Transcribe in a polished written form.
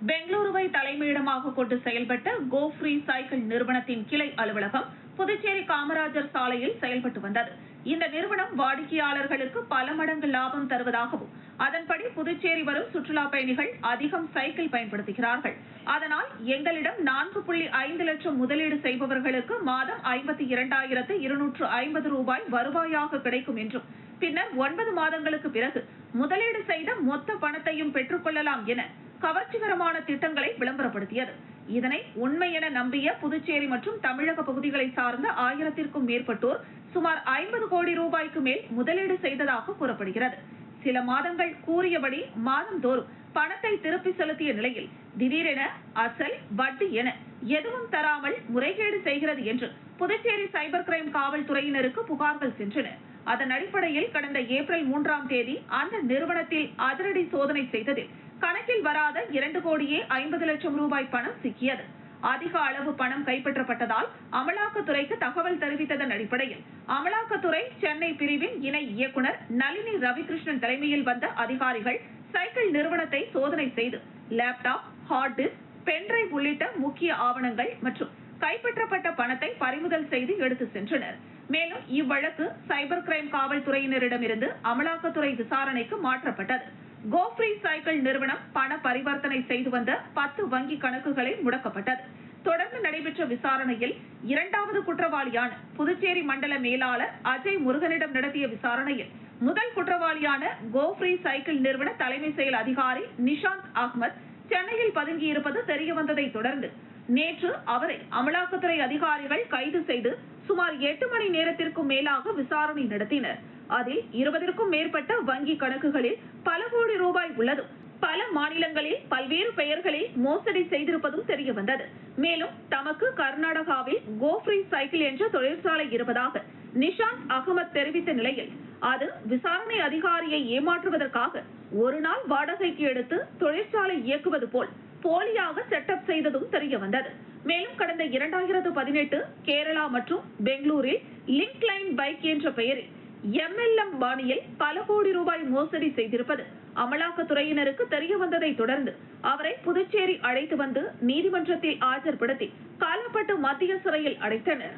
பெங்களூருவை தலைமையிடமாக கொண்டு செயல்பட்ட கோ ஃப்ரீ சைக்கிள் நிறுவனத்தின் கிளை அலுவலகம் புதுச்சேரி காமராஜர் சாலையில் செயல்பட்டு வந்தது. இந்த நிறுவனம் வாடிக்கையாளர்களுக்கு பல மடங்கு லாபம் தருவதாகவும், அதன்படி புதுச்சேரி வரும் சுற்றுலா பயணிகள் அதிகம் சைக்கிள் பயன்படுத்துகிறார்கள். அதனால் எங்களிடம் 4.5 லட்சம் முதலீடு செய்பவர்களுக்கு மாதம் 52,250 ரூபாய் வருவாயாக கிடைக்கும் என்றும், பின்னர் 9 மாதங்களுக்கு பிறகு முதலீடு செய்த மொத்த பணத்தையும் பெற்றுக் கொள்ளலாம் என கவர்ச்சிகரமான திட்டங்களை விளம்பரப்படுத்தியது. இதனை உண்மை என நம்பிய புதுச்சேரி மற்றும் தமிழக பகுதிகளை சார்ந்த 1000த்திற்கும் மேற்பட்டோர் சுமார் 50 கோடி ரூபாய்க்கு மேல் முதலீடு செய்ததாக கூறப்படுகிறது. சில மாதங்கள் கூறியபடி மாதந்தோறும் பணத்தை திருப்பி செலுத்திய நிலையில் திடீரென அசல், வட்டி என எதுவும் தராமல் முறைகேடு செய்கிறது என்று புதுச்சேரி சைபர் கிரைம் காவல்துறையினருக்கு புகார்கள் சென்றன. அதன் அடிப்படையில் கடந்த ஏப்ரல் 3ஆம் தேதி அந்த நிறுவனத்தில் அதிரடி சோதனை செய்ததில் கணக்கில் வராத 2 கோடியே 50 லட்சம் ரூபாய் பணம் சிக்கியது. அதிக அளவு பணம் கைப்பற்றப்பட்டதால் அமலாக்கத்துறைக்கு தகவல் தெரிவித்ததன் அடிப்படையில் அமலாக்கத்துறை சென்னை பிரிவின் இணை இயக்குநர் நளினி ரவிகிருஷ்ணன் தலைமையில் வந்த அதிகாரிகள் சைக்கிள் நிறுவனத்தை சோதனை செய்து லேப்டாப், ஹார்ட் டிஸ்க், பென்டிரைவ் உள்ளிட்ட முக்கிய ஆவணங்கள் மற்றும் கைப்பற்றப்பட்ட பணத்தை பறிமுதல் செய்து எடுத்து சென்றனர். மேலும் இவ்வழக்கு சைபர் கிரைம் காவல்துறையினரிடமிருந்து அமலாக்கத்துறை விசாரணைக்கு மாற்றப்பட்டது. கோ ஃப்ரீ சைக்கிள் நிறுவனம் பண பரிவர்த்தனை செய்து வந்த 10 வங்கி கணக்குகளை முடக்கப்பட்டது. தொடர்ந்து நடைபெற்ற விசாரணையில் 2வது குற்றவாளியான புதுச்சேரி மண்டல மேலாளர் அஜய் முருகனிடம் நடத்திய விசாரணையில் முதல் குற்றவாளியான கோ ஃப்ரீ சைக்கிள் நிறுவன தலைமை செயல் அதிகாரி நிஷாந்த் அகமது சென்னையில் பதுங்கியிருப்பது தெரியவந்ததை தொடர்ந்து நேற்று அவரை அமலாக்கத்துறை அதிகாரிகள் கைது செய்து சுமார் 8 மணி நேரத்திற்கும் மேலாக விசாரணை நடத்தினர். அதில் 20ற்கும் மேற்பட்ட வங்கி கணக்குகளில் பல கோடி ரூபாய் உள்ளதும், பல மாநிலங்களில் பல்வேறு பெயர்களில் மோசடி செய்திருப்பதும் தெரிய வந்தது. மேலும் தமக்கு கர்நாடகாவில் கோ ஃப்ரீ சைக்கிள் என்ற தொழிற்சாலை இருப்பதாக நிஷாந்த் அகமது தெரிவித்த நிலையில் அது விசாரணை அதிகாரியை ஏமாற்றுவதற்காக ஒரு நாள் வாடகைக்கு எடுத்து தொழிற்சாலை இயக்குவது போல் போலியாக செட்டப் செய்ததும் தெரிய வந்தது. மேலும் கடந்த 2018 கேரளா மற்றும் பெங்களூரில் லிங்க் லைன் பைக் என்ற பெயரில் MLM பாணியில் பல கோடி ரூபாய் மோசடி செய்திருப்பது அமலாக்கத்துறையினருக்கு தெரிய வந்ததை தொடர்ந்து அவரை புதுச்சேரி அழைத்து வந்து நீதிமன்றத்தில் ஆஜர்படுத்தி காலப்பட்டு மத்திய சிறையில் அடைத்தனர்.